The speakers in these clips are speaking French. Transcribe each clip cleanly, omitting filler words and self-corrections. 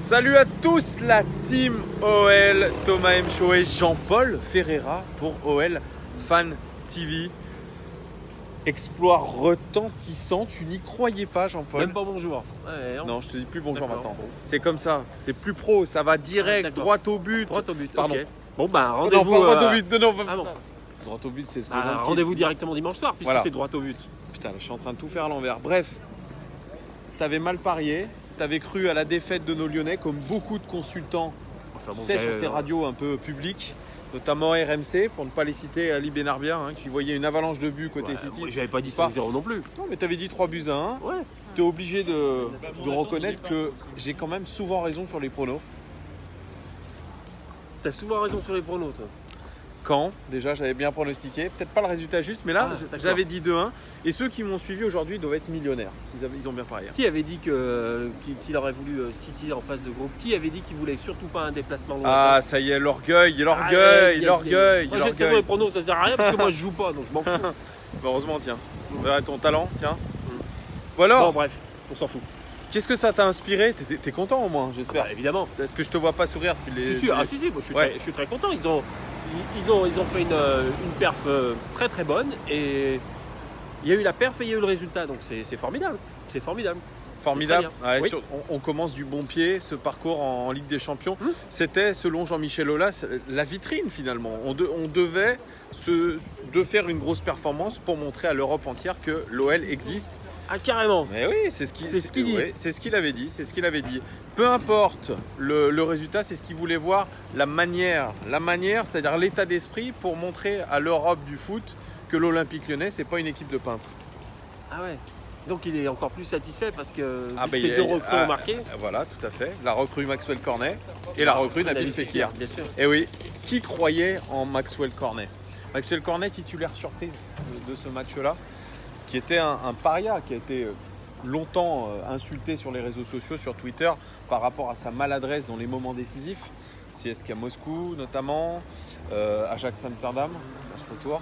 Salut à tous la team OL, Thomas M. Show et Jean-Paul Ferreira pour OL Fan TV. Exploit retentissant, tu n'y croyais pas Jean-Paul? Même pas bonjour. Ouais, non, je te dis plus bonjour maintenant. Bon. C'est comme ça, c'est plus pro, ça va direct, droit au but. Droit au but, pardon. ok. Bon bah rendez-vous. Non, pas droit au but, non, Ah bon. droit au but c'est rendez-vous directement dimanche soir puisque c'est droit au but. Putain, là, je suis en train de tout faire à l'envers. Bref, t'avais mal parié, t'avais cru à la défaite de nos Lyonnais comme beaucoup de consultants, tu sais, sur ces radios un peu publiques, notamment RMC, pour ne pas les citer, Ali Benarbia, qui voyait une avalanche de buts côté City. J'avais pas dit 5-0 non plus. Non, mais t'avais dit 3 buts à 1. Ouais. T'es obligé de reconnaître que j'ai quand même souvent raison sur les pronos. T'as souvent raison sur les pronos, toi. Quand, déjà, j'avais bien pronostiqué. Peut-être pas le résultat juste, mais là, j'avais dit 2-1. Et ceux qui m'ont suivi aujourd'hui doivent être millionnaires. Ils ont bien parié. Qui avait dit qu'il aurait voulu City en face de groupe? Qui avait dit qu'il voulait surtout pas un déplacement lointain? Ah, ça y est, l'orgueil. Moi, j'ai toujours les pronos, ça sert à rien parce que moi, je joue pas, donc je m'en fous. Heureusement, tiens. On verra ton talent, tiens. Voilà. Bon, bref, on s'en fout. Qu'est-ce que ça t'a inspiré? T'es content au moins, j'espère. Bah, évidemment. Est-ce que je te vois pas sourire depuis les... Si, moi je suis très content. Ils ont fait une perf très très bonne et il y a eu la perf et il y a eu le résultat. Donc c'est formidable. C'est formidable. Formidable. Ouais, oui. On commence du bon pied, ce parcours en Ligue des Champions. C'était, selon Jean-Michel Aulas, la vitrine finalement. On devait de faire une grosse performance pour montrer à l'Europe entière que l'OL existe. Ah carrément. Mais oui, c'est ce qu'il dit. Oui, c'est ce qu'il avait dit. C'est ce qu'il avait dit. Peu importe le résultat, c'est ce qu'il voulait voir, la manière, c'est-à-dire l'état d'esprit pour montrer à l'Europe du foot que l'Olympique Lyonnais, c'est pas une équipe de peintres. Ah ouais. Donc il est encore plus satisfait parce que ces deux recrues ont marqué. Voilà, tout à fait. La recrue Maxwell Cornet et la recrue Nabil Fekir. Bien sûr. Et oui, qui croyait en Maxwell Cornet? Maxwell Cornet, titulaire surprise de ce match-là, qui était un paria, qui a été longtemps insulté sur les réseaux sociaux, sur Twitter, par rapport à sa maladresse dans les moments décisifs. CSKA Moscou notamment, Ajax Amsterdam, match retour.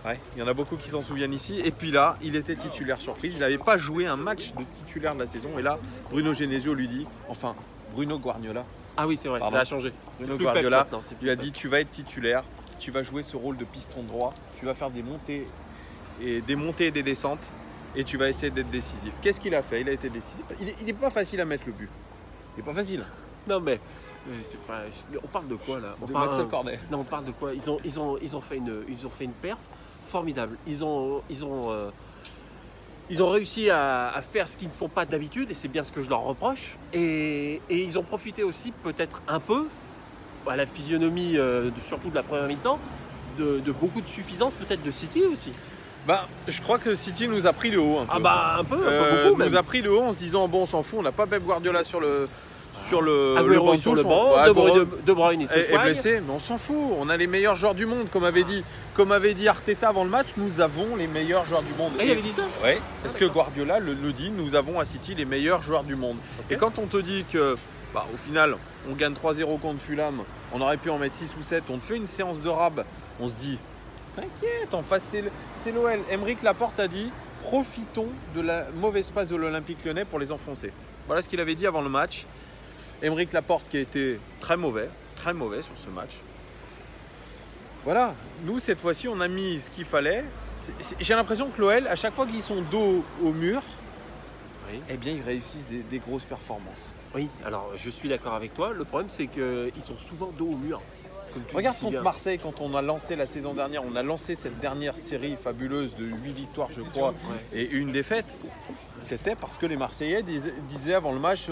Ouais, il y en a beaucoup qui s'en souviennent ici. Et puis là, il était titulaire surprise. Il n'avait pas joué un match de titulaire de la saison. Et là, Bruno Genesio lui dit, enfin, Bruno Guardiola. Ah oui, c'est vrai, ça a changé. Bruno Guardiola lui a dit, tu vas être titulaire, tu vas jouer ce rôle de piston droit, tu vas faire des montées et des descentes et tu vas essayer d'être décisif. Qu'est-ce qu'il a fait? Il a été décisif. Il n'est pas facile à mettre le but. Il n'est pas facile. Non mais on parle de quoi là? Maxwell Cornet. Non, on parle de quoi? Ils ont fait une perf formidable. Ils ont réussi à faire ce qu'ils ne font pas d'habitude et c'est bien ce que je leur reproche. Et ils ont profité aussi peut-être un peu à la physionomie surtout de la première mi-temps de beaucoup de suffisance peut-être de City aussi. Je crois que City nous a pris de haut un peu. Un peu beaucoup même. Nous a pris de haut en se disant bon, on s'en fout, on n'a pas Pep Guardiola sur le Agüero banc sur le touche, banc, De Bruyne est blessé, mais on s'en fout. On a les meilleurs joueurs du monde, comme avait dit Arteta avant le match. Nous avons les meilleurs joueurs du monde. Ah, il avait dit ça? Oui. Parce que Guardiola le dit. Nous avons à City les meilleurs joueurs du monde. Okay. Et quand on te dit que, au final, on gagne 3-0 contre Fulham, on aurait pu en mettre 6 ou 7. On te fait une séance de rab. On se dit, t'inquiète, en face c'est l'OL. Aymeric Laporte a dit, profitons de la mauvaise passe de l'Olympique Lyonnais pour les enfoncer. Voilà ce qu'il avait dit avant le match. Aymeric Laporte qui a été très mauvais sur ce match. Voilà, nous cette fois-ci on a mis ce qu'il fallait. J'ai l'impression que l'OL, à chaque fois qu'ils sont dos au mur, eh bien ils réussissent des grosses performances. Oui, alors je suis d'accord avec toi. Le problème c'est qu'ils sont souvent dos au mur. Regarde contre Marseille, quand on a lancé la saison dernière, on a lancé cette dernière série fabuleuse de 8 victoires je crois et une défaite. C'était parce que les Marseillais disaient avant le match,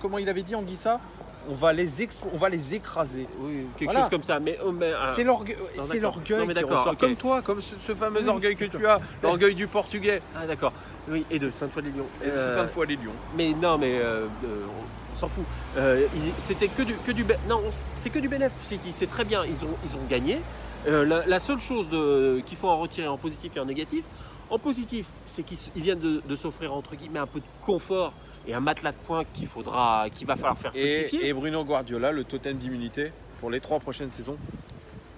comment il avait dit Anguissa, on va les écraser. Oui, quelque chose comme ça. C'est l'orgueil qui ressort. Okay. Comme toi, comme ce fameux orgueil que tu as, l'orgueil du Portugais. Ah d'accord. Oui, et de Sainte-Foy-les-Lyons. Sainte-Foy-les-Lyons. Mais non, mais on s'en fout. C'était que du c'est que du bénéf. C'est très bien. Ils ont gagné. La seule chose qu'il faut en retirer en positif et en négatif. En positif, c'est qu'ils viennent de s'offrir entre guillemets un peu de confort et un matelas de points qu'il va falloir faire fructifier. Et Bruno Guardiola, le totem d'immunité pour les 3 prochaines saisons.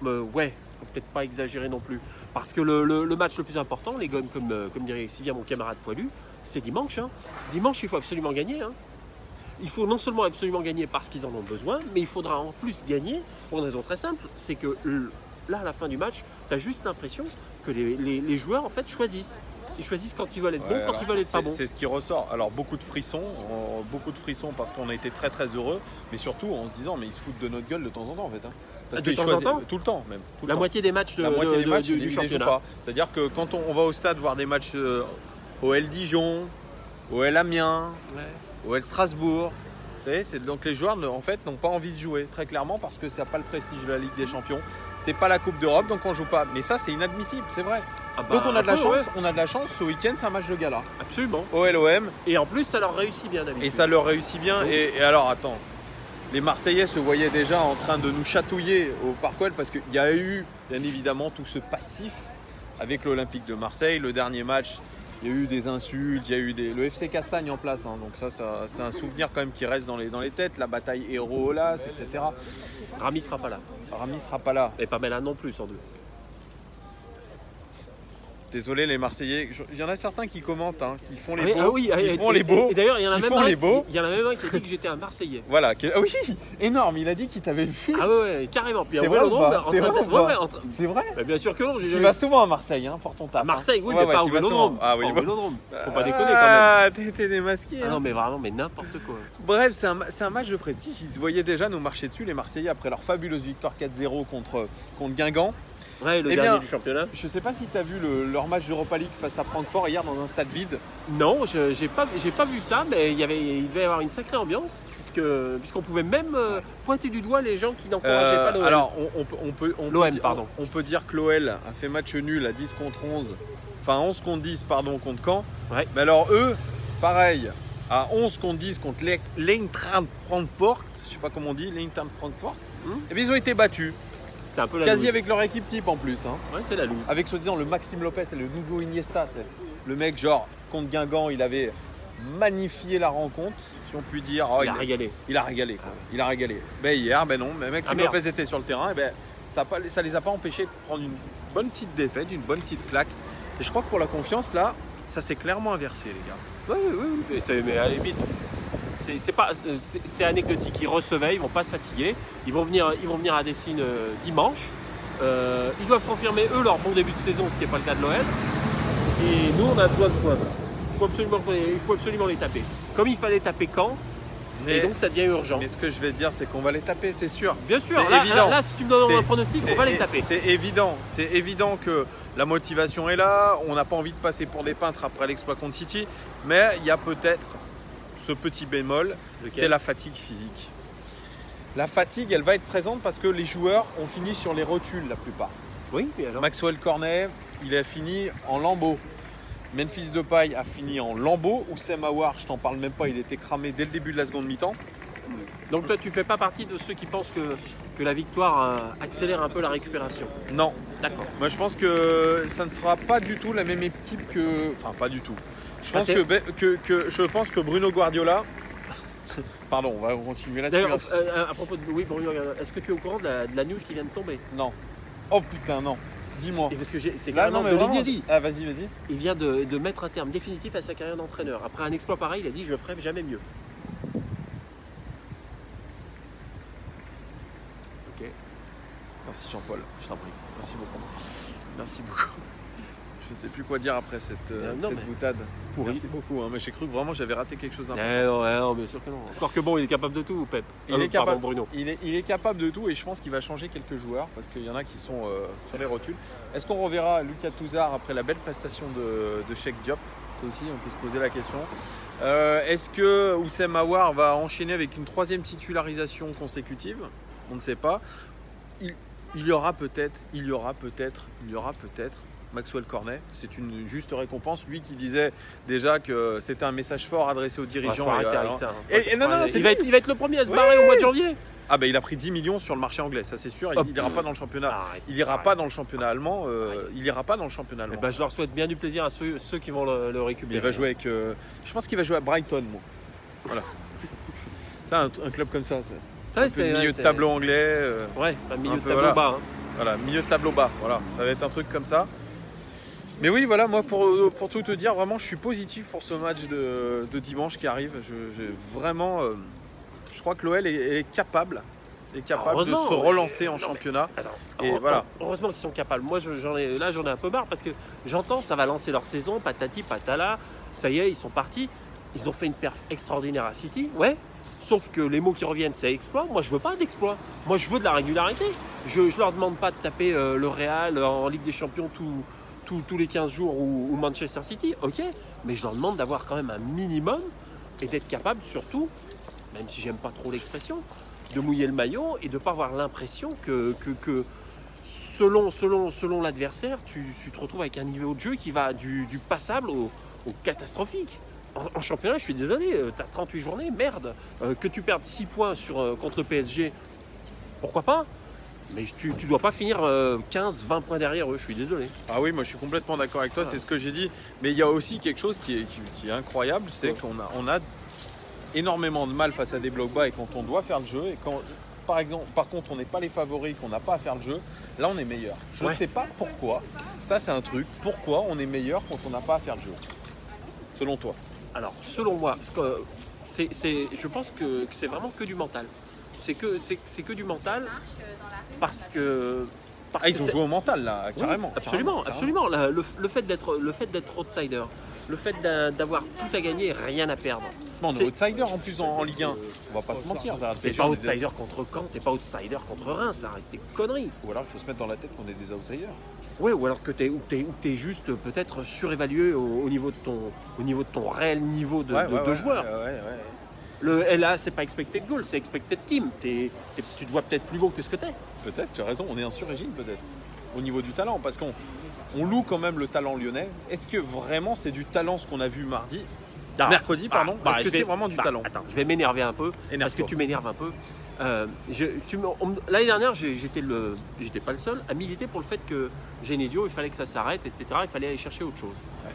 Ouais, faut peut-être pas exagérer non plus. Parce que le match le plus important, les gones, comme dirait si bien mon camarade Poilu, c'est dimanche. Dimanche, il faut absolument gagner. il faut non seulement absolument gagner parce qu'ils en ont besoin, mais il faudra en plus gagner pour une raison très simple, c'est que là, à la fin du match, tu as juste l'impression que les joueurs en fait choisissent. Ils choisissent quand ils veulent être bons, quand ils veulent être pas bons. C'est ce qui ressort. Alors beaucoup de frissons parce qu'on a été très très heureux, mais surtout en se disant mais ils se foutent de notre gueule de temps en temps en fait. Hein. Parce de temps en temps tout le temps même. La moitié des matchs du championnat. C'est-à-dire que quand on va au stade voir des matchs OL Dijon, OL Amiens, OL Strasbourg, vous savez, donc les joueurs en fait n'ont pas envie de jouer très clairement parce que ça n'a pas le prestige de la Ligue des Champions. C'est pas la Coupe d'Europe, donc on joue pas. Mais ça, c'est inadmissible, c'est vrai. Donc on a de la chance. Ouais. On a de la chance. Ce week-end, c'est un match de gala. Absolument. OLOM. Et en plus, ça leur réussit bien d'habitude. Et ça leur réussit bien. Oui. Et alors, attends. Les Marseillais se voyaient déjà en train de nous chatouiller au Parc OL parce qu'il y a eu, bien évidemment, tout ce passif avec l'Olympique de Marseille. Le dernier match, il y a eu des insultes, il y a eu le FC Castagne en place. Hein, donc ça, c'est un souvenir quand même qui reste dans les têtes. La bataille Héros-Olas, etc. Rami sera pas là. Rami sera pas là. Et Pamela non plus, sans doute. Désolé les Marseillais, il y en a certains qui commentent, hein, qui font les beaux. Ah oui, qui font les beaux. Et d'ailleurs, il y en a même un qui a dit que j'étais un Marseillais. Voilà, oui, énorme, il a dit qu'il t'avait vu. Ah ouais, carrément. Puis c'est vrai ou pas ? C'est vrai ? Bah, bien sûr que non. Tu vas souvent à Marseille, hein, pour ton taf. À Marseille, oui, mais pas au Vélodrome. Ah oui, faut pas déconner quand même. Ah, t'es démasqué. Ah non, mais vraiment, mais n'importe quoi. Bref, c'est un match de prestige. Ils se voyaient déjà nous marcher dessus, les Marseillais, après leur fabuleuse victoire 4-0 contre Guingamp. Ouais, le dernier du championnat. Je sais pas si tu as vu leur match d'Europa League face à Francfort hier dans un stade vide. Non, j'ai pas vu ça, mais il devait y avoir une sacrée ambiance, puisqu'on pouvait même pointer du doigt les gens qui n'encourageaient pas l'OL. Alors, on peut dire que l'OL a fait match nul à 10 contre 11, enfin 11 contre 10 pardon, contre Caen. Ouais. Mais alors eux, pareil, à 11 contre 10 contre l'Eintracht Francfort, je sais pas comment on dit, l'Eintracht Francfort, et bien ils ont été battus. C'est un peu la quasi loose. Avec leur équipe type en plus. Hein. Ouais, c'est la loose. Avec soi-disant le Maxime Lopez, le nouveau Iniesta. T'sais. Le mec, genre, contre Guingamp, il avait magnifié la rencontre, si on peut dire. Oh, il a régalé. Il a régalé. Quoi. Il a régalé. Ben, hier, ben non. Mais Maxime Lopez était sur le terrain. Et ben, ça les a pas empêchés de prendre une bonne petite défaite, une bonne petite claque. Et je crois que pour la confiance, là, ça s'est clairement inversé, les gars. Oui. Mais à la limite. C'est anecdotique, ils recevaient, ils vont pas se fatiguer, ils vont venir à Dessines dimanche, ils doivent confirmer eux leur bon début de saison, ce qui n'est pas le cas de l'OL, et nous on a besoin de points. Il faut absolument les taper, comme il fallait taper Caen, et donc ça devient urgent. Mais ce que je vais te dire, c'est qu'on va les taper, c'est sûr. Bien sûr, là si tu me donnes un pronostic, on va les taper. C'est évident que la motivation est là, on n'a pas envie de passer pour des peintres après l'exploit contre City, mais il y a peut-être ce petit bémol, c'est la fatigue physique. La fatigue, elle va être présente parce que les joueurs ont fini sur les rotules la plupart. Oui, mais alors Maxwell Cornet, il a fini en lambeau. Memphis Depay a fini en lambeau. Oussem Aouar, je t'en parle même pas, il était cramé dès le début de la seconde mi-temps. Donc toi, tu fais pas partie de ceux qui pensent que la victoire accélère un peu la récupération? Non. D'accord. Moi, je pense que ça ne sera pas du tout la même équipe que... Enfin, pas du tout. Je pense que Bruno Guardiola... Pardon, on va continuer là-dessus. D'ailleurs, à propos de Bruno Guardiola, est-ce que tu es au courant de la news qui vient de tomber? Non. Oh putain, non. Dis-moi. Parce que c'est carrément de l'Ignédie. Ah, vas-y. Il vient de mettre un terme définitif à sa carrière d'entraîneur. Après un exploit pareil, il a dit « je ferai jamais mieux ». Ok. Merci Jean-Paul, je t'en prie. Merci beaucoup. Je ne sais plus quoi dire après cette boutade. Merci beaucoup. Hein, mais j'ai cru que vraiment j'avais raté quelque chose d'important. Non, bien sûr que non. Encore que bon, il est capable de tout, Pep. Bruno. Il est capable de tout et je pense qu'il va changer quelques joueurs parce qu'il y en a qui sont sur les rotules. Est-ce qu'on reverra Lucas Touzard après la belle prestation de Cheikh Diop? Ça aussi, on peut se poser la question. Est-ce que Oussem Aouar va enchaîner avec une troisième titularisation consécutive? On ne sait pas. Il y aura peut-être Maxwell Cornet, c'est une juste récompense. Lui qui disait déjà que c'était un message fort adressé aux dirigeants. Il va être le premier à se barrer au mois de janvier. Ah ben il a pris 10 millions sur le marché anglais, ça c'est sûr. Il n'ira pas dans le championnat. Il n'ira pas dans le championnat allemand. Il n'ira pas dans le championnat allemand. Je leur souhaite bien du plaisir à ceux qui vont le récupérer. Il va jouer avec. Je pense qu'il va jouer à Brighton, moi. Voilà. C'est un club comme ça. C'est milieu de tableau anglais. Milieu de tableau bas. Hein. Voilà, milieu de tableau bas. Voilà, ça va être un truc comme ça. Mais oui, voilà, moi pour tout te dire, vraiment, je suis positif pour ce match de dimanche qui arrive. Vraiment, je crois que l'OL est capable de se relancer en championnat. Et voilà. Heureusement qu'ils sont capables. Moi, j'en ai un peu marre parce que j'entends ça va lancer leur saison, patati patala. Ça y est, ils sont partis. Ils ont fait une perf extraordinaire à City, ouais. Sauf que les mots qui reviennent, c'est exploit. Moi, je veux pas d'exploit. Moi, je veux de la régularité. Je leur demande pas de taper le Real en Ligue des Champions tous les 15 jours ou Manchester City. Ok, mais je leur demande d'avoir quand même un minimum et d'être capable surtout, même si j'aime pas trop l'expression, de mouiller le maillot et de ne pas avoir l'impression que selon l'adversaire, tu te retrouves avec un niveau de jeu qui va du passable au catastrophique. En championnat, je suis désolé, tu as 38 journées, merde. Que tu perdes 6 points contre le PSG, pourquoi pas? Mais tu ne dois pas finir 15-20 points derrière eux, je suis désolé. Ah oui, moi je suis complètement d'accord avec toi, c'est ce que j'ai dit. Mais il y a aussi quelque chose qui est incroyable, c'est qu'on a énormément de mal face à des blocs bas et quand on doit faire le jeu. Et quand, par contre, on n'est pas les favoris, qu'on n'a pas à faire le jeu, là on est meilleur. Je ne sais pas pourquoi, ça c'est un truc, pourquoi on est meilleur quand on n'a pas à faire le jeu, selon toi? Alors, selon moi, je pense que c'est vraiment que du mental. C'est que du mental parce que ils ont joué au mental là, carrément. Oui, absolument. Le fait d'être outsider, le fait d'avoir tout à gagner et rien à perdre. Non, on est outsider en plus en Ligue 1. On va pas se mentir. T'es pas outsider contre Caen, t'es pas outsider contre Reims, arrête tes conneries. Ou alors il faut se mettre dans la tête qu'on est des outsiders. Ouais, ou alors que t'es juste peut-être surévalué au niveau de ton réel niveau de joueur. Ouais. Le LA, c'est pas expected goal, c'est expected team. Tu te vois peut-être plus beau que ce que t'es. Peut-être, tu as raison, on est en sur-régime peut-être. Au niveau du talent, parce qu'on loue quand même le talent lyonnais. Est-ce que vraiment c'est du talent ce qu'on a vu mercredi, pardon. Est-ce que c'est vraiment du talent? Attends, je vais m'énerver un peu, parce que tu m'énerves un peu. L'année dernière, j'étais pas le seul à militer pour le fait que Genesio, il fallait que ça s'arrête, etc. Il fallait aller chercher autre chose. Ouais.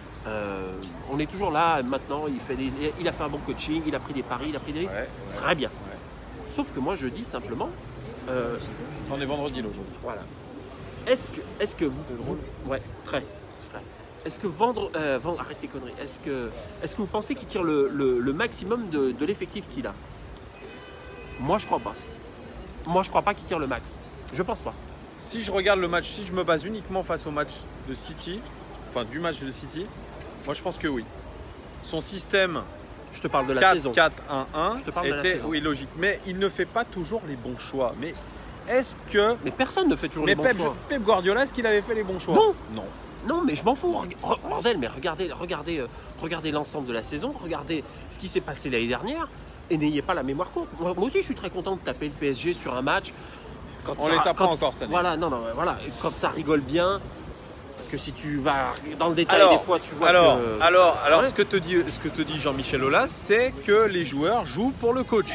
On est toujours là maintenant, il a fait un bon coaching, il a pris des paris, il a pris des risques. Très bien. Ouais. Sauf que moi, je dis simplement... on est vendredi là aujourd'hui. Voilà. Est-ce que vous... Ouais, très. Est-ce que arrête tes conneries. Est-ce que vous pensez qu'il tire le maximum de l'effectif qu'il a? Moi, je crois pas. Moi, je crois pas qu'il tire le max. Je pense pas. Si je regarde le match, si je me base uniquement face au match de City, enfin du match de City, moi je pense que oui. Son système, je te parle de la saison. 4-4-1-1 je te parle de la saison. Oui, logique. Mais il ne fait pas toujours les bons choix. Mais est-ce que... Mais personne ne fait toujours les bons choix. Pep Guardiola, est-ce qu'il avait fait les bons choix? Non, mais je m'en fous. Bordel, mais regardez l'ensemble de la saison, regardez ce qui s'est passé l'année dernière et n'ayez pas la mémoire courte. Moi aussi, je suis très content de taper le PSG sur un match. On les tape pas encore cette année. Voilà, voilà. Quand ça rigole bien, parce que si tu vas dans le détail, des fois, tu vois Alors, ce que te dit Jean-Michel Aulas, c'est que les joueurs jouent pour le coach.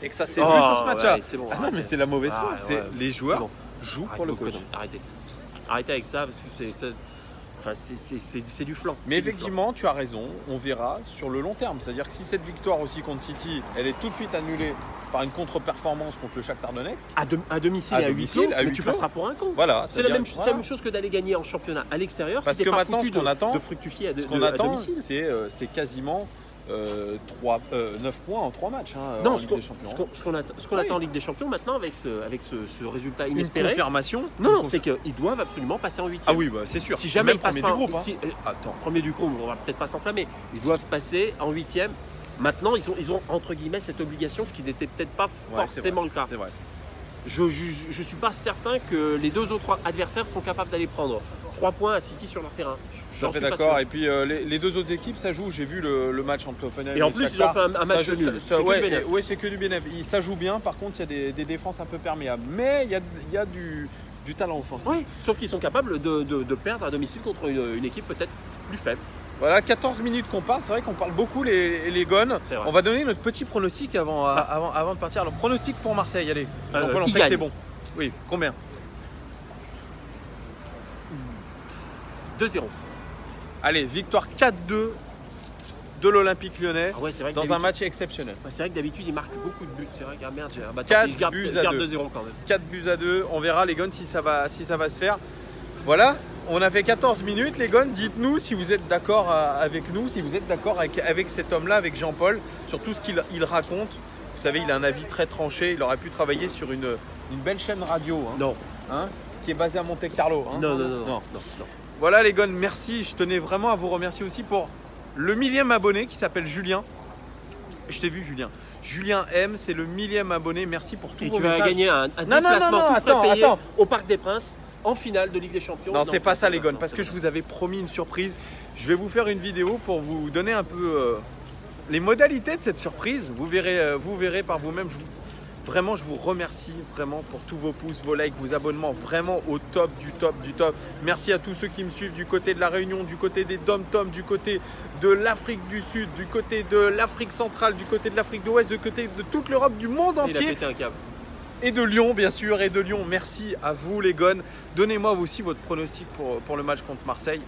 Et que ça s'est vu sur ce match-là. C'est bon, non, mais c'est la mauvaise foi. Les joueurs jouent pour le coach. Arrêtez avec ça, parce que c'est du flanc. Mais effectivement, tu as raison, on verra sur le long terme. C'est-à-dire que si cette victoire aussi contre City, elle est tout de suite annulée par une contre-performance contre le Shakhtar Donetsk, à domicile et à 8 clos, mais tu passeras pour un con. Voilà, c'est la même chose que d'aller gagner en championnat à l'extérieur. Parce que maintenant, ce qu'on attend, de fructifier à domicile, c'est quasiment 9 points en 3 matchs en Ligue des Champions. Ce qu'on attend en Ligue des Champions maintenant avec ce résultat inespéré. Une confirmation. Non, c'est qu'ils doivent absolument passer en 8e. Ah oui, c'est sûr. Si jamais ils passent pas du groupe, premier du groupe, on va peut-être pas s'enflammer. Ils doivent passer en 8e. Maintenant, ils ont entre guillemets cette obligation, ce qui n'était peut-être pas forcément le cas. C'est vrai. Je ne suis pas certain que les deux autres adversaires sont capables d'aller prendre 3 points à City sur leur terrain. J'en suis d'accord. Et puis les deux autres équipes, ça joue. J'ai vu le match entre Hoffenheim et en plus, ils ont fait un match nul. Oui, c'est que du bénéf. Ça joue bien. Par contre, il y a des défenses un peu perméables. Mais il y a du talent offensif. Oui, sauf qu'ils sont capables de perdre à domicile contre une équipe peut-être plus faible. Voilà, 14 minutes qu'on parle. C'est vrai qu'on parle beaucoup les gones. On va donner notre petit pronostic avant de partir. Alors, pronostic pour Marseille, allez. Jean-Paul, on sait que t'es bon. Oui, combien? 2-0. Allez, victoire 4-2 de l'Olympique Lyonnais dans un match exceptionnel. C'est vrai que d'habitude, il marque beaucoup de buts. C'est vrai que merde, je garde 2-0 quand même. 4 buts à 2. On verra les gones si ça va se faire. Voilà. On a fait 14 minutes, les gars. Dites-nous si vous êtes d'accord avec nous, si vous êtes d'accord avec cet homme-là, avec Jean-Paul, sur tout ce qu'il raconte. Vous savez, il a un avis très tranché. Il aurait pu travailler sur une belle chaîne radio. Hein, Non. Hein, qui est basée à Monte-Carlo. Hein. Non. Voilà, les gars, merci. Je tenais vraiment à vous remercier aussi pour le 1000e abonné qui s'appelle Julien. Je t'ai vu, Julien. Julien M, c'est le 1000e abonné. Merci pour tout. Et tu vas gagner un déplacement tout frais payé au Parc des Princes en finale de Ligue des Champions. Non, c'est pas ça, les gars, parce que je vous avais promis une surprise. Je vais vous faire une vidéo pour vous donner un peu les modalités de cette surprise. Vous verrez par vous-même. Vraiment, je vous remercie vraiment pour tous vos pouces, vos likes, vos abonnements, vraiment au top du top du top. Merci à tous ceux qui me suivent du côté de la Réunion, du côté des Dom-Tom, du côté de l'Afrique du Sud, du côté de l'Afrique centrale, du côté de l'Afrique de l'Ouest, du côté de toute l'Europe, du monde entier. Il a pété un câble. Et de Lyon, bien sûr, et de Lyon. Merci à vous, les gones. Donnez-moi aussi votre pronostic pour le match contre Marseille.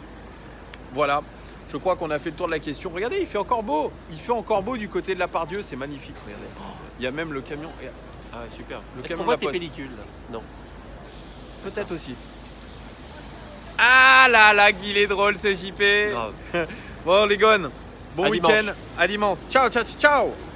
Voilà. Je crois qu'on a fait le tour de la question. Regardez, il fait encore beau. Il fait encore beau du côté de la Pardieu. C'est magnifique. Regardez. Il y a même le camion. Ah ouais, super. Le Est-ce camion qu'on voit de tes la Poste. pellicules là? Non. Peut-être aussi. Ah là là, qu'il est drôle ce JP. Grave. Bon, les gones, bon À week-end. dimanche. À dimanche. Ciao, ciao, ciao.